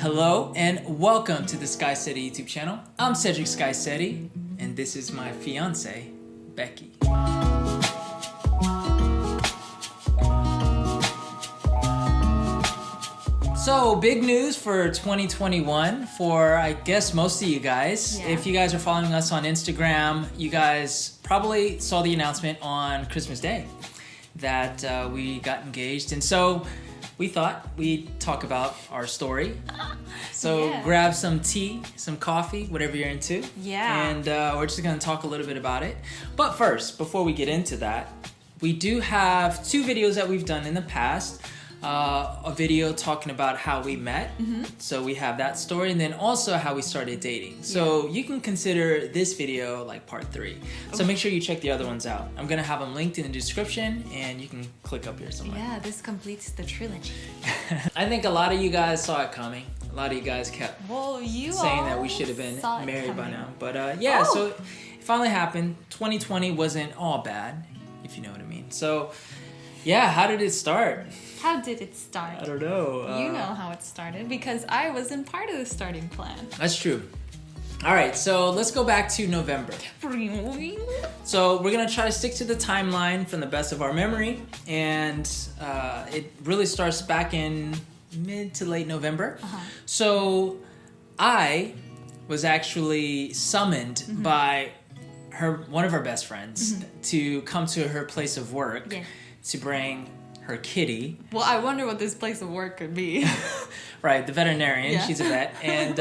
Hello and welcome to the Sky City YouTube channel. I'm Cedric Sky City, and this is my fiance, Becky. So, big news for 2021 for, I guess, most of you guys. Yeah. If you guys are following us on Instagram, you guys probably saw the announcement on Christmas Day that we got engaged. And so we thought we'd talk about our story. So Yeah. grab some tea, some coffee, whatever you're into. Yeah. And we're just going to talk a little bit about it. But first, before we get into that, we do have two videos that we've done in the past. A video talking about how we met. Mm-hmm. So we have that story, and then also how we started dating. So you can consider this video like part 3. So make sure you check the other ones out. I'm gonna have them linked in the description, and you can click up here somewhere. Yeah, this completes the trilogy. I think a lot of you guys saw it coming. A lot of you guys kept Well, you saying that we all should have been saw it married by coming. now. But yeah, Oh. so it finally happened. 2020 wasn't all bad, if you know what I mean. So yeah, how did it start? How did it start? I don't know. You know how it started because I wasn't part of the starting plan. That's true. All right, so let's go back to November. So we're gonna try to stick to the timeline from the best of our memory, and it really starts back in mid to late November. So I was actually summoned by one of her best friends to come to her place of work Yeah. to bring her kitty. Well, I wonder what this place of work could be. Right, the veterinarian. Yeah. She's a vet. And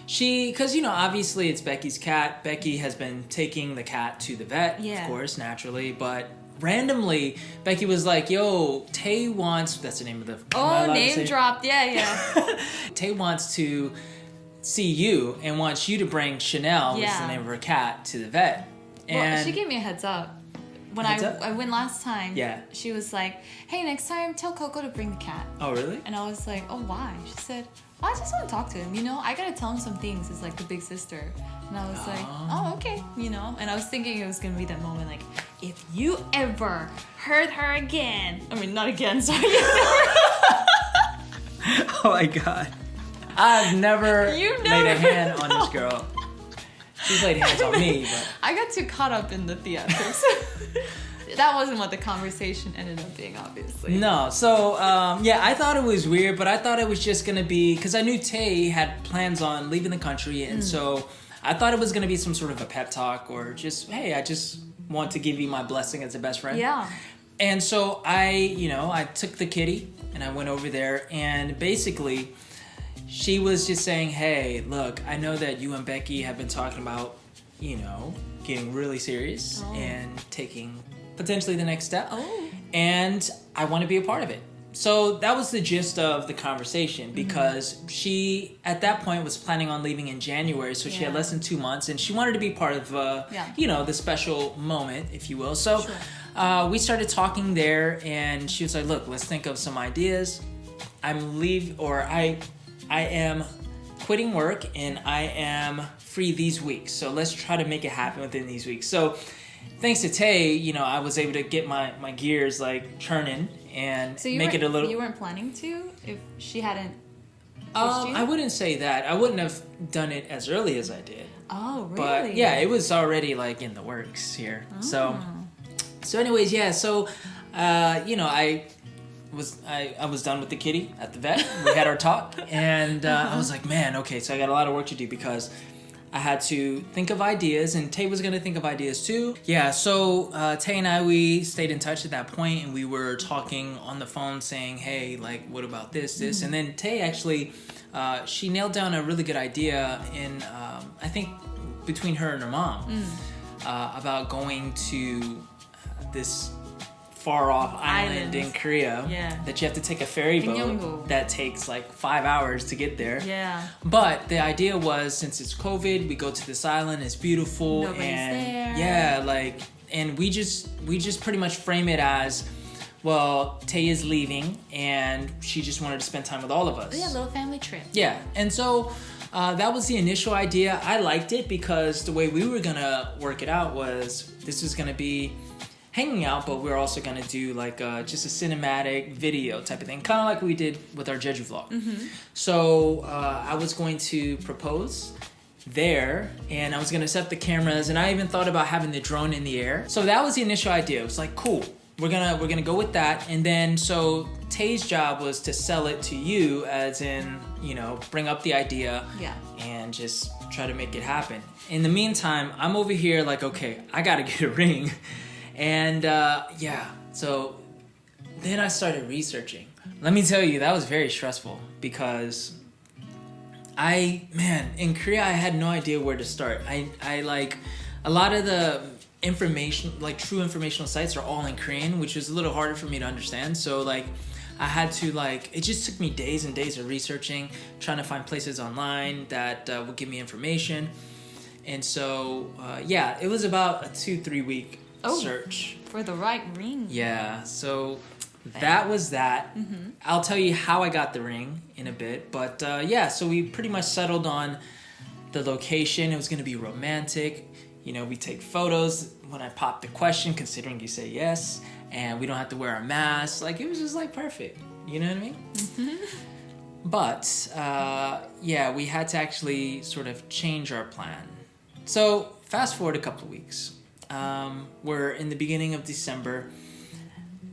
because, obviously it's Becky's cat. Becky has been taking the cat to the vet, Yeah. of course, naturally. But randomly, Becky was like, yo, Tay wants... That's the name of the... am I Oh, allowed to name say- dropped. Yeah. Tay wants to see you and wants you to bring Chanel, which is the Yeah. name of her cat, to the vet. Well, And she gave me a heads up. When Heads up? I went last time, Yeah. she was like, hey, next time tell Coco to bring the cat. Oh, really? And I was like, oh, why? She said, well, I just want to talk to him, I gotta tell him some things as like the big sister. And I was like, oh, okay, And I was thinking it was gonna be that moment, like, if you ever hurt her again, I mean, not again, sorry. Oh, my God. I've never You laid a never hand on this girl. She's laid hands on me, but... I got too caught up in the theatrics. That wasn't what the conversation ended up being, obviously. No, so yeah, I thought it was weird, but I thought it was just gonna be because I knew Tay had plans on leaving the country, and so I thought it was gonna be some sort of a pep talk or just, hey, I just want to give you my blessing as a best friend. Yeah. And so I took the kitty and I went over there, and basically she was just saying, hey, look, I know that you and Becky have been talking about, getting really serious and taking potentially the next step. Oh. And I want to be a part of it. So that was the gist of the conversation, because she, at that point, was planning on leaving in January. So she had Yeah. less than 2 months, and she wanted to be part of, the special moment, if you will. So we started talking there, and she was like, look, let's think of some ideas. I am quitting work, and I am free these weeks. So let's try to make it happen within these weeks. So thanks to Tay, I was able to get my gears like churning and So make it a little... you weren't planning to if she hadn't pushed you? I wouldn't say that. I wouldn't have done it as early as I did. Oh, really? But yeah, it was already like in the works here. So anyways, yeah. So I was done with the kitty at the vet. We had our talk, and I was like, man, okay, so I got a lot of work to do because I had to think of ideas, and Tay was gonna think of ideas too. Yeah, so Tay and I, we stayed in touch at that point, and we were talking on the phone saying, hey, like, what about this? And then Tay actually, she nailed down a really good idea in, I think, between her and her mom about going to this far off island in Korea that you have to take a ferry boat Gyeonggu. that takes like 5 hours to get there. Yeah. But the idea was, since it's COVID, we go to this island, it's beautiful. Nobody's and there. yeah, and we just pretty much frame it as, well, Tay is leaving and she just wanted to spend time with all of us. Yeah, little family trip. Yeah, and so that was the initial idea. I liked it because the way we were gonna work it out was, this was gonna be hanging out, but we're also gonna do like just a cinematic video type of thing, kind of like we did with our Jeju vlog. So I was going to propose there, and I was gonna set the cameras, and I even thought about having the drone in the air. So that was the initial idea. It was like, cool, we're gonna go with that. And then so Tay's job was to sell it to you, as in, you know, bring up the idea and just try to make it happen. In the meantime, I'm over here like, okay, I gotta get a ring. And so then I started researching. Let me tell you, that was very stressful because in Korea, I had no idea where to start. I like, a lot of the information, like true informational sites are all in Korean, which was a little harder for me to understand. So like, I had to like, it just took me days and days of researching, trying to find places online that would give me information. And so, it was about a 2-3 week search. For the right ring. Yeah, so that was that. I'll tell you how I got the ring in a bit. But so we pretty much settled on the location. It was going to be romantic. You know, we take photos when I pop the question, considering you say yes. And we don't have to wear a mask. Like, it was just like perfect. You know what I mean? But, we had to actually sort of change our plan. So fast forward a couple of weeks. We're in the beginning of December.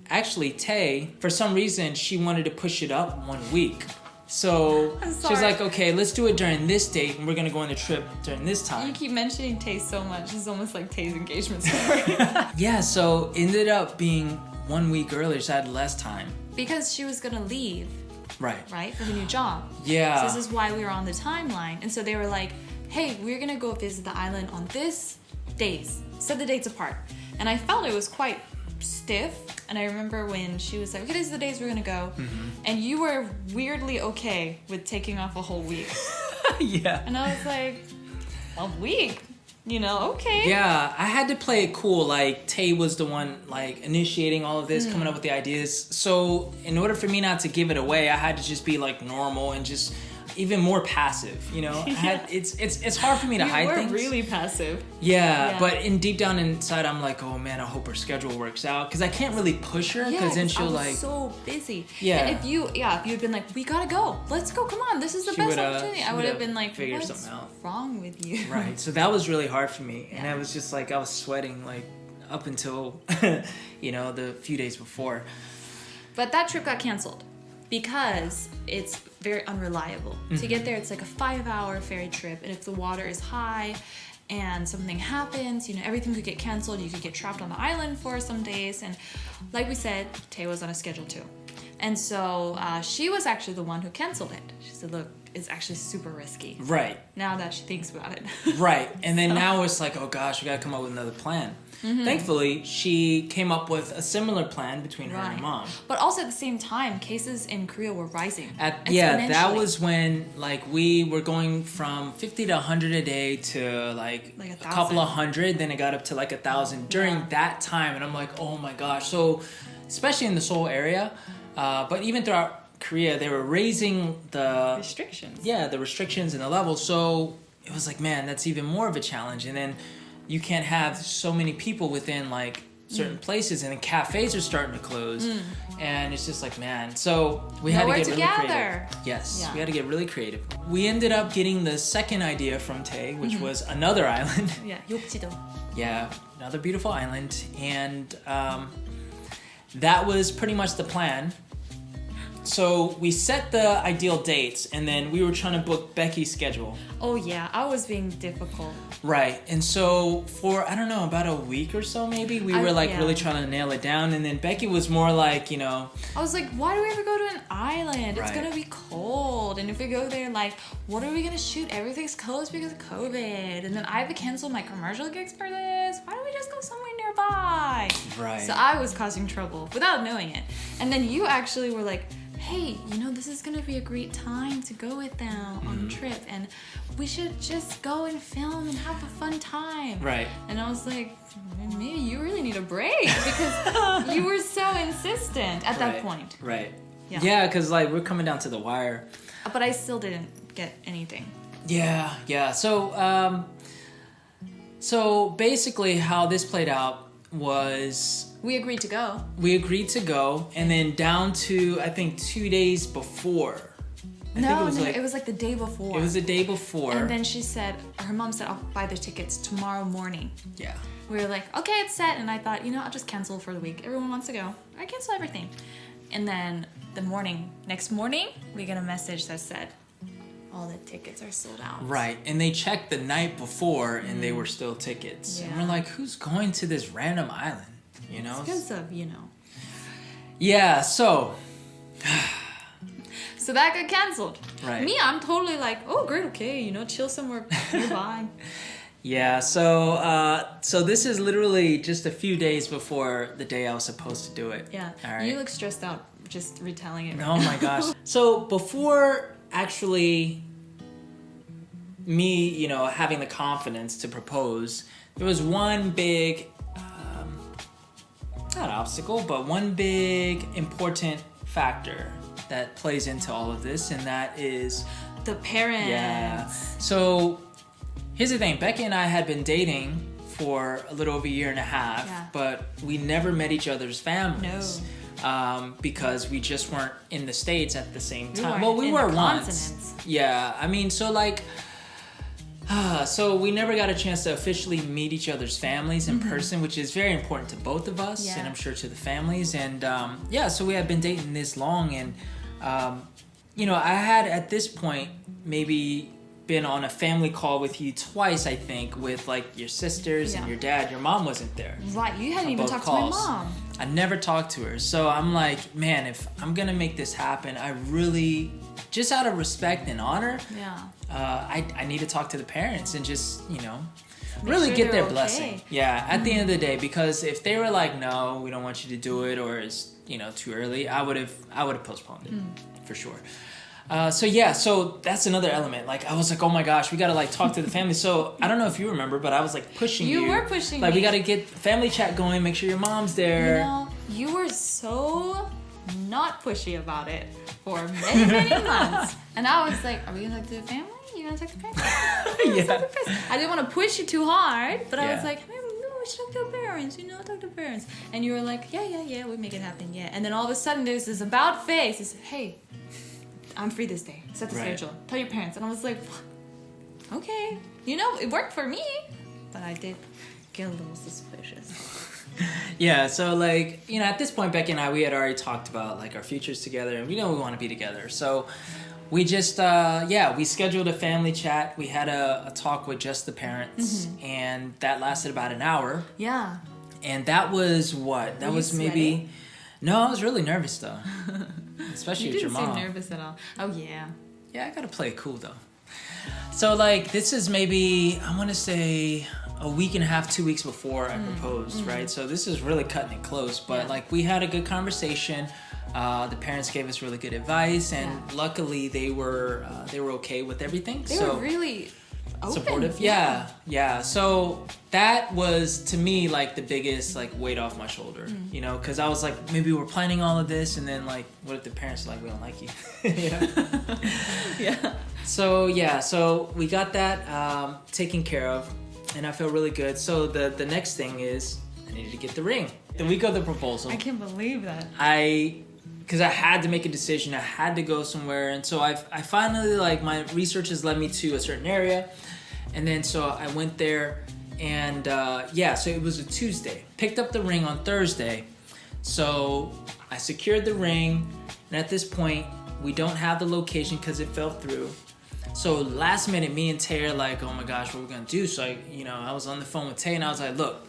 Actually, Tay, for some reason, she wanted to push it up 1 week. So she was like, okay, let's do it during this date, and we're going to go on the trip during this time. You keep mentioning Tay so much. It's almost like Tay's engagement story. Yeah, so it ended up being 1 week earlier, so I had less time. Because she was going to leave. Right? For the new job. Yeah. So this is why we were on the timeline. And so they were like, hey, we're going to go visit the island on this days. Set the dates apart. And I felt it was quite stiff. And I remember when she was like, okay, these are the days we're going to go. And you were weirdly okay with taking off a whole week. Yeah. And I was like, a week? You know, okay. Yeah, I had to play it cool. Like, Tay was the one, like, initiating all of this, coming up with the ideas. So, in order for me not to give it away, I had to just be, like, normal and just even more passive, you know? It's hard for me to hide things. You were really passive. Yeah, but deep down inside, I'm like, oh, man, I hope her schedule works out. Because I can't really push her, because then she'll, like... so busy. Yeah. And if you had been like, we gotta go. Let's go. Come on. This is the best opportunity. I would have been like, what's wrong with you? Right. So that was really hard for me. And I was just like, I was sweating, like, up until, the few days before. But that trip got canceled because it's very unreliable. To get there, it's like a 5-hour ferry trip. And if the water is high and something happens, everything could get canceled. You could get trapped on the island for some days. And like we said, Tay was on a schedule too. And so she was actually the one who canceled it. She said, look, it's actually super risky. Right. Now that she thinks about it. Right. And then now it's like, oh gosh, we got to come up with another plan. Thankfully, she came up with a similar plan between her and her mom. But also at the same time, cases in Korea were rising. That was when we were going from 50 to 100 a day to like a couple of hundred. Then it got up to like 1,000 during that time. And I'm like, oh my gosh. So especially in the Seoul area, but even throughout Korea, they were raising the restrictions. Yeah, the restrictions and the levels. So it was like, man, that's even more of a challenge. And then you can't have so many people within like certain places, and then cafes are starting to close, and it's just like, man. So we had to get really creative. Yes, we had to get really creative. We ended up getting the second idea from Tay, which was another island. Yeah, Yokjido. Yeah, another beautiful island, and that was pretty much the plan. So we set the ideal dates, and then we were trying to book Becky's schedule. Oh yeah, I was being difficult. Right, and so for, I don't know, about a week or so maybe, we were really trying to nail it down, and then Becky was more like, I was like, why do we ever go to an island? It's gonna be cold, and if we go there, like, what are we gonna shoot? Everything's closed because of COVID, and then I have to cancel my commercial gigs for this. Why don't we just go somewhere nearby? Right. So I was causing trouble without knowing it, and then you actually were like, hey, this is gonna be a great time to go with them on a trip, and we should just go and film and have a fun time. Right. And I was like, maybe you really need a break, because you were so insistent at that point. Right. Yeah, because we're coming down to the wire. But I still didn't get anything. Yeah. So basically how this played out, was we agreed to go. And then down to I think 2 days before. It was like the day before. It was the day before. And then her mom said, I'll buy the tickets tomorrow morning. Yeah. We were like, okay, it's set. And I thought, I'll just cancel for the week. Everyone wants to go. I cancel everything. And then next morning, we get a message that said, all the tickets are sold out. Right. And they checked the night before and they were still tickets. Yeah. And we're like, who's going to this random island? It's because of, Yeah, so... So that got canceled. Right. Me, I'm totally like, oh, great, okay, chill somewhere nearby. Yeah, so this is literally just a few days before the day I was supposed to do it. Yeah. All right. You look stressed out just retelling it. Oh my gosh. So before actually me, having the confidence to propose, there was one big, not obstacle, but one big important factor that plays into all of this, and that is the parents. Yeah. So here's the thing. Becky and I had been dating for a little over a year and a half, but we never met each other's families. No. Because we just weren't in the States at the same time. We were the once. Continents. Yeah. I mean, so so we never got a chance to officially meet each other's families in person, which is very important to both of us, and I'm sure to the families. And so we had been dating this long, and I had at this point maybe been on a family call with you twice, I think, with like your sisters and your dad. Your mom wasn't there. Right, you hadn't even talked to my mom. I never talked to her. So I'm like, man, if I'm gonna make this happen, I really, just out of respect and honor, I need to talk to the parents and just, really sure get their okay. blessing. Yeah, at the end of the day, because if they were like, no, we don't want you to do it, or it's, too early, I would have postponed it for sure. So that's another element. Like, I was like, oh my gosh, we gotta like talk to the family. So I don't know if you remember, but I was like pushing you. You were pushing like, me. we gotta get family chat going, make sure your mom's there. You were so not pushy about it for many, many months. And I was like, are we gonna talk to the family? You gonna talk to the parents? I didn't want to push you too hard, but I was like, hey, no, we should talk to the parents, talk to the parents. And you were like, yeah, we make it happen, yeah. And then all of a sudden there's this about face. It's, hey, I'm free this day. Set the schedule. Tell your parents. And I was like, okay. It worked for me. But I did get a little suspicious. Yeah, so like, at this point, Becky and I, we had already talked about like our futures together, and we want to be together. So we just, we scheduled a family chat. We had a talk with just the parents, and that lasted about an hour. Yeah. And that was what? That was maybe... Sweaty? No, I was really nervous though. Especially with your mom. You didn't seem nervous at all. Oh, yeah. Yeah, I gotta play it cool though. So like, this is maybe, I want to say a week and a half, 2 weeks before I proposed, right? So this is really cutting it close, but like, we had a good conversation. The parents gave us really good advice, and luckily they were okay with everything. They were really open. Supportive. Yeah. So that was, to me, like the biggest like weight off my shoulder, because I was like, maybe we're planning all of this, and then like, what if the parents are like, we don't like you? Yeah. So we got that taken care of, and I feel really good. So the next thing is I needed to get the ring. The week of the proposal. I can't believe that. Because I had to make a decision. I had to go somewhere. And so I finally, like, my research has led me to a certain area. And then so I went there. And so it was a Tuesday. Picked up the ring on Thursday. So I secured the ring. And at this point, we don't have the location because it fell through. So last minute, me and Tay are like, oh my gosh, what are we going to do? So I was on the phone with Tay, and I was like, look,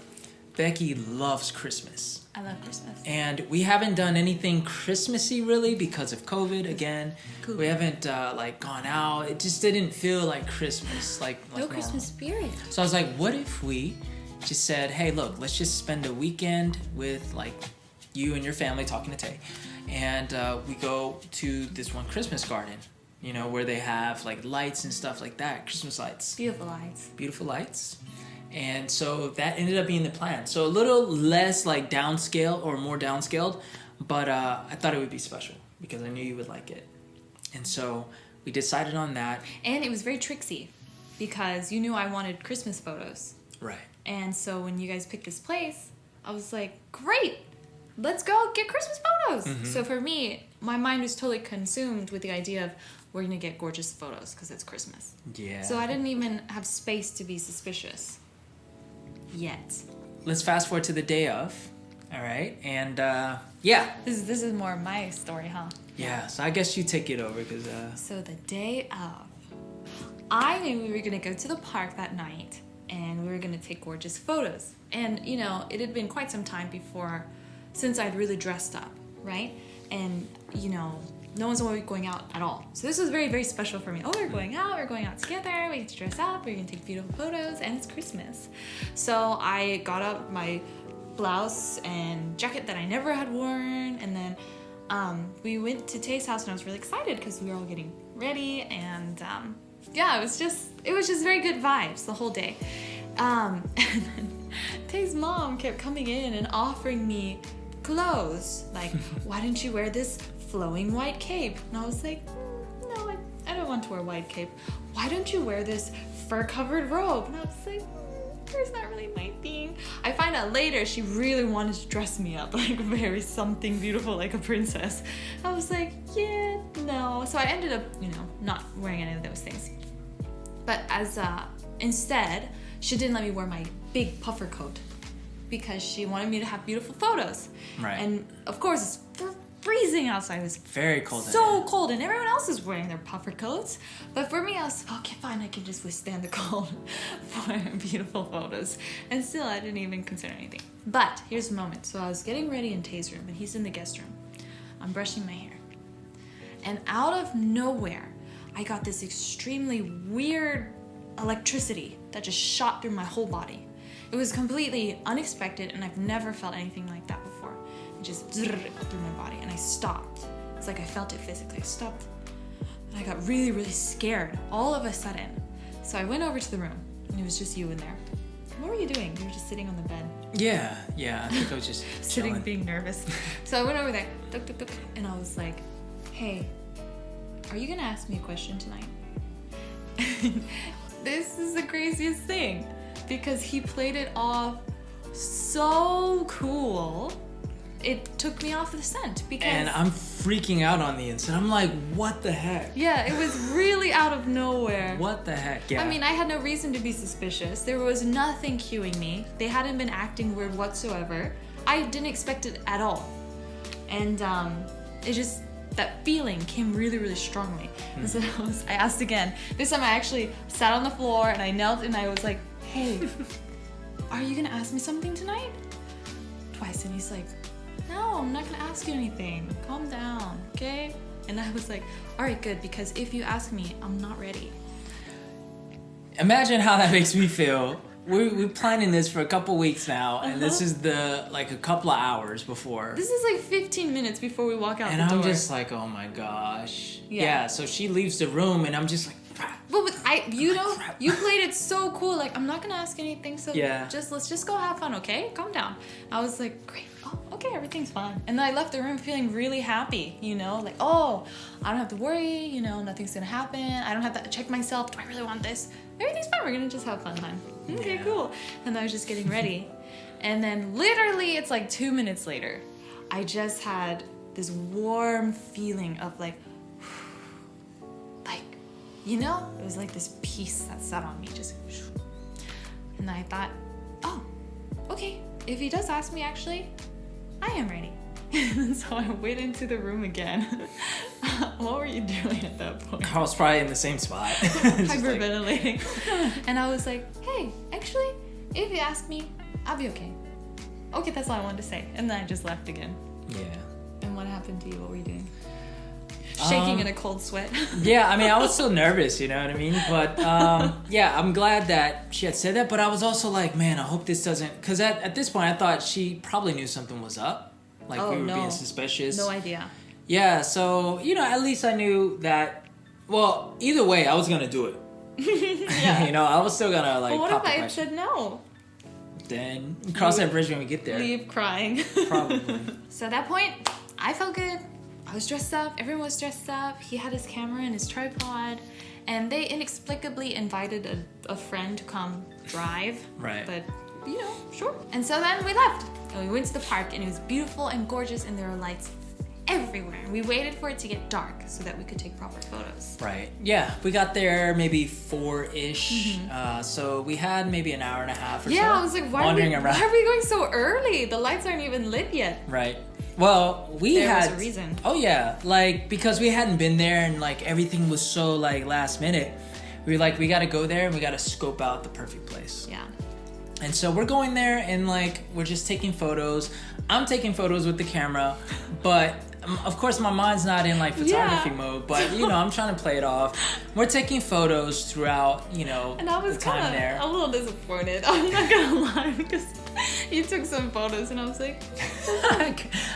Becky loves Christmas. I love Christmas. And we haven't done anything Christmassy really because of COVID again. Cool. We haven't gone out. It just didn't feel like Christmas. Like no normal. Christmas spirit. So I was like, what if we just said, hey, look, let's just spend a weekend with like you and your family, talking to Tay. And we go to this one Christmas garden, where they have like lights and stuff like that. Christmas lights. Beautiful lights. Beautiful lights. And so that ended up being the plan. So a little less like downscale or more downscaled, but I thought it would be special because I knew you would like it. And so we decided on that. And it was very tricksy because you knew I wanted Christmas photos. Right. And so when you guys picked this place, I was like, great, let's go get Christmas photos. Mm-hmm. So for me, my mind was totally consumed with the idea of we're gonna get gorgeous photos because it's Christmas. Yeah. So I didn't even have space to be suspicious yet. Let's fast forward to the day of. All right. And yeah. This is more my story, huh? Yeah. So I guess you take it over because. So the day of, I knew we were gonna go to the park that night and we were gonna take gorgeous photos. And you know, it had been quite some time since I'd really dressed up, right? And you know, no one's going out at all. So this was very, very special for me. Oh, we're going out together, we get to dress up, we're gonna take beautiful photos, and it's Christmas. So I got up my blouse and jacket that I never had worn, and then we went to Tay's house, and I was really excited because we were all getting ready, and yeah, it was just very good vibes the whole day. And then Tay's mom kept coming in and offering me clothes, like, why didn't you wear this flowing white cape? And I was like, no, I don't want to wear a white cape. Why don't you wear this fur-covered robe? And I was like, fur's not really my thing. I find out later she really wanted to dress me up like very something beautiful, like a princess. I was like, yeah, no. So I ended up, you know, not wearing any of those things. But instead, she didn't let me wear my big puffer coat because she wanted me to have beautiful photos. Right. And of course, it's freezing outside. It was very cold. So cold, and everyone else is wearing their puffer coats. But for me, I was okay, fine. I can just withstand the cold for beautiful photos. And still, I didn't even consider anything. But here's the moment. So I was getting ready in Tay's room, and he's in the guest room. I'm brushing my hair, and out of nowhere, I got this extremely weird electricity that just shot through my whole body. It was completely unexpected, and I've never felt anything like that before. It just through my body, and I stopped. It's like I felt it physically. I stopped, and I got really, really scared all of a sudden. So I went over to the room, and it was just you in there. What were you doing? You were just sitting on the bed. Yeah. I think I was just sitting, chilling. being nervous. So I went over there, and I was like, hey, are you gonna ask me a question tonight? This is the craziest thing, because he played it off so cool. It took me off the scent because... And I'm freaking out on the inside. I'm like, what the heck? Yeah, it was really out of nowhere. What the heck? Yeah. I mean, I had no reason to be suspicious. There was nothing cueing me. They hadn't been acting weird whatsoever. I didn't expect it at all. And it just... that feeling came really, really strongly. And so I asked again. This time I actually sat on the floor and I knelt and I was like, hey, are you gonna ask me something tonight? Twice. And he's like, no, I'm not gonna ask you anything. Calm down, okay? And I was like, all right, good, because if you ask me, I'm not ready. Imagine how that makes me feel. We're planning this for a couple weeks now, and this is a couple of hours before. This is like 15 minutes before we walk out the door. And I'm just like, oh my gosh. Yeah. So she leaves the room, and I'm just like, crap. But you played it so cool. Like, I'm not gonna ask anything, so let's just go have fun, okay? Calm down. I was like, great. Oh, okay, everything's fine. And then I left the room feeling really happy, you know, like, oh, I don't have to worry, you know, nothing's gonna happen. I don't have to check myself. Do I really want this? Everything's fine. We're gonna just have fun time. Okay, cool. And I was just getting ready. And then literally it's like 2 minutes later, I just had this warm feeling of like, you know, it was like this peace that sat on me, just. And I thought, oh, okay, if he does ask me, actually, I am ready. And so I went into the room again. What were you doing at that point? I was probably in the same spot. Hyperventilating. And I was like, hey, actually, if you ask me, I'll be okay. Okay, that's all I wanted to say. And then I just left again. Yeah. And what happened to you? What were you doing? Shaking in a cold sweat. Yeah, I mean, I was still nervous, you know what I mean? But yeah, I'm glad that she had said that. But I was also like, man, I hope this doesn't... Because at this point, I thought she probably knew something was up. Like, we were being suspicious. No idea. Yeah, so, you know, at least I knew that... Well, either way, I was going to do it. Yeah. You know, I was still going to, like, but what pop if I the had said no? Then cross that bridge when we get there. Leave crying. Probably. So at that point, I felt good. I was dressed up. Everyone was dressed up. He had his camera and his tripod. And they inexplicably invited a friend to come drive. Right. But, you know, sure. And so then we left. And we went to the park and it was beautiful and gorgeous and there were lights everywhere. We waited for it to get dark so that we could take proper photos. Right. Yeah, we got there maybe 4-ish. So we had maybe an hour and a half or so. Yeah, I was like, why are we going so early? The lights aren't even lit yet. Right. Well, There was a reason. Oh yeah, like because we hadn't been there and like everything was so like last minute. We were like, we got to go there and we got to scope out the perfect place. Yeah. And so we're going there and like we're just taking photos. I'm taking photos with the camera, but of course my mind's not in like photography mode, but you know, I'm trying to play it off. We're taking photos throughout, you know, and I was the time there. A little disappointed. I'm not gonna lie, because you took some photos and I was like,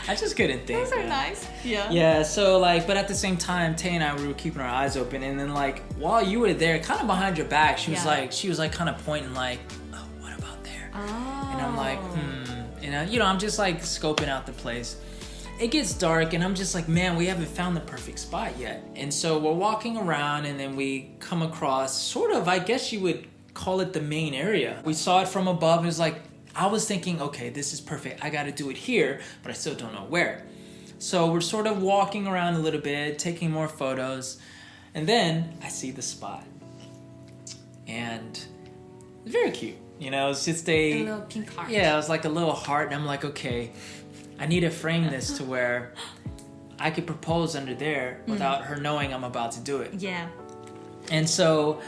I just couldn't think. those are nice. Yeah. Yeah, so like, but at the same time, Tay and I, we were keeping our eyes open, and then like while you were there, kind of behind your back, she was like kind of pointing like, oh, what about there? Oh. And I'm like, and you know, I'm just like scoping out the place. It gets dark and I'm just like, man, we haven't found the perfect spot yet. And so we're walking around and then we come across sort of, I guess you would call it the main area. We saw it from above. It was like, I was thinking, okay, this is perfect. I got to do it here, but I still don't know where. So we're sort of walking around a little bit, taking more photos. And then I see the spot. And it's very cute. You know, it's just a little pink heart. Yeah, it was like a little heart. And I'm like, okay, I need to frame this to where I could propose under there without her knowing I'm about to do it. Yeah. And so,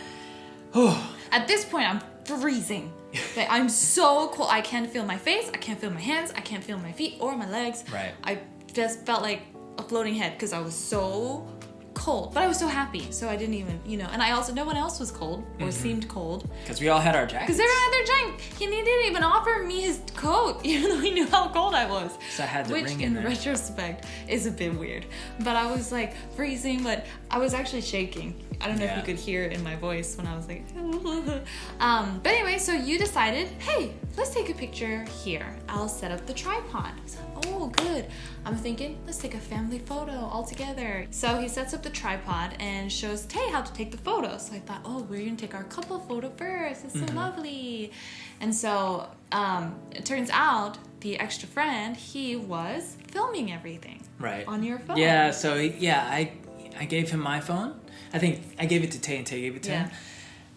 at this point, I'm freezing. Like, I'm so cold. I can't feel my face. I can't feel my hands. I can't feel my feet or my legs. Right. I just felt like a floating head because I was so cold, but I was so happy. So I didn't even, you know, and I also, no one else was cold or seemed cold. Because we all had our jackets. Because everyone had their jacket. He didn't even offer me his coat, even though he knew how cold I was. So I had the Which, ring in there. Retrospect, is a bit weird. But I was like freezing, but I was actually shaking. I don't know if you could hear it in my voice when I was like, but anyway, so you decided, hey, let's take a picture here. I'll set up the tripod. I was like, oh, good. I'm thinking, let's take a family photo all together. So he sets up the tripod and shows Tay how to take the photo. So I thought, oh, we're gonna take our couple photo first. It's so lovely. And so it turns out the extra friend, he was filming everything. Right. On your phone. Yeah, so I gave him my phone. I think I gave it to Tay and Tay gave it to him.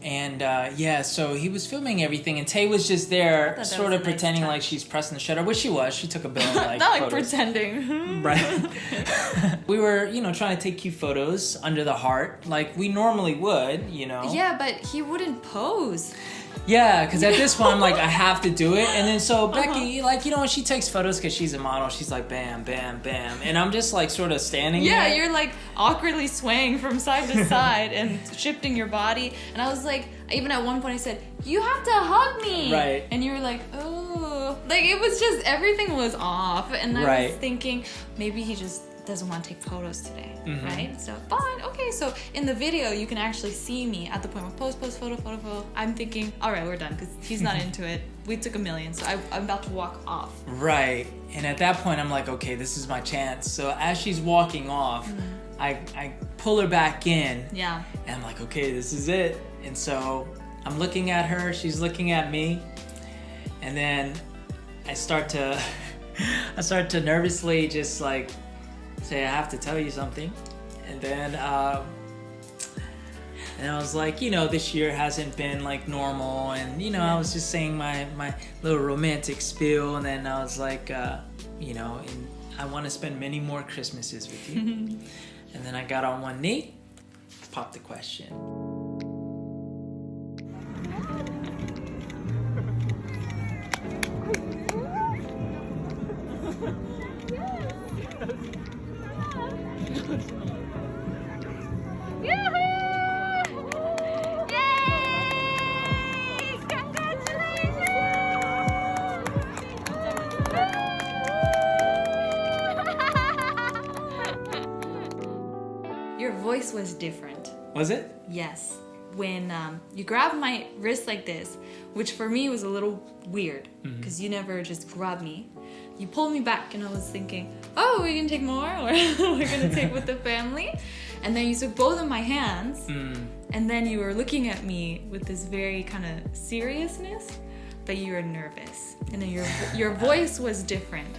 And so he was filming everything and Tay was just there sort of pretending like she's pressing the shutter, which she was. She took a bill like Not like photos. pretending. Right. We were, you know, trying to take cute photos under the heart like we normally would, you know. Yeah, but he wouldn't pose. Yeah, because at this point I'm like, I have to do it. And then so Becky, like, you know, when she takes photos because she's a model, she's like, bam, bam, bam. And I'm just like sort of standing there. Yeah, you're like awkwardly swaying from side to side and shifting your body. And I was like, even at one point I said, you have to hug me. Right. And you were like, oh. Like, it was just, everything was off. And I was thinking, maybe he just doesn't want to take photos today, right? So fine, okay. So in the video, you can actually see me at the point where pose, photo. I'm thinking, all right, we're done because he's not into it. We took 1,000,000, so I'm about to walk off. Right, and at that point, I'm like, okay, this is my chance. So as she's walking off, I pull her back in. Yeah. And I'm like, okay, this is it. And so I'm looking at her, she's looking at me, and then I start to nervously just like say, I have to tell you something. And then I was like, you know, this year hasn't been like normal. And, you know, I was just saying my little romantic spiel. And then I was like, you know, and I want to spend many more Christmases with you. And then I got on one knee, popped the question. Your voice was different. Was it? Yes. When you grabbed my wrist like this, which for me was a little weird because you never just grabbed me. You pulled me back and I was thinking, oh, we're going to take more or we're going to take with the family. And then you took both of my hands and then you were looking at me with this very kind of seriousness. but you were nervous, and then your voice was different.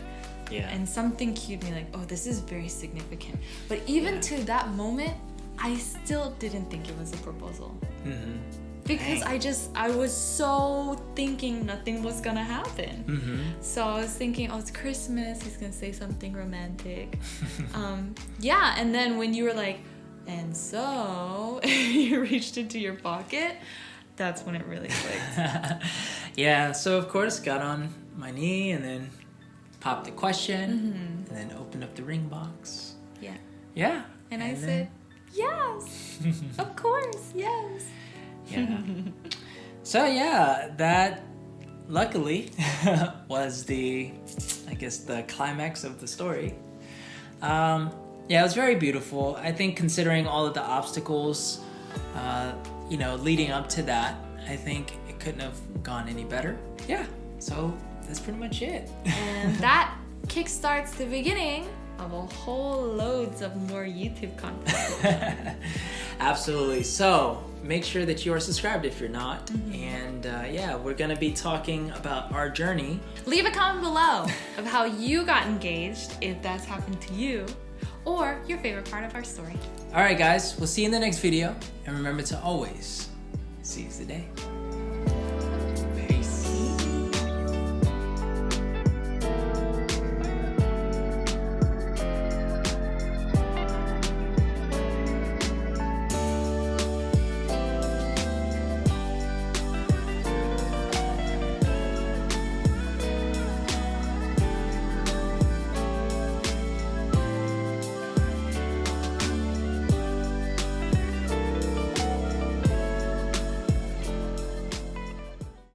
Yeah. And something cued me like, oh, this is very significant. But even to that moment, I still didn't think it was a proposal. Mm-hmm. Because I was so thinking nothing was gonna happen. Mm-hmm. So I was thinking, oh, it's Christmas, he's gonna say something romantic. Yeah, and then when you were like, and so you reached into your pocket, that's when it really clicked. Yeah, so of course got on my knee and then popped the question and then opened up the ring box. Yeah. Yeah. And I said, yes, of course, yes. Yeah. So yeah, that luckily was the climax of the story. Yeah, it was very beautiful. I think considering all of the obstacles, leading up to that, I think it couldn't have gone any better. Yeah. So that's pretty much it. And that kickstarts the beginning of a whole loads of more YouTube content. Absolutely. So make sure that you are subscribed if you're not. And we're gonna be talking about our journey. Leave a comment below of how you got engaged, if that's happened to you, or your favorite part of our story. All right, guys, we'll see you in the next video. And remember to always seize the day.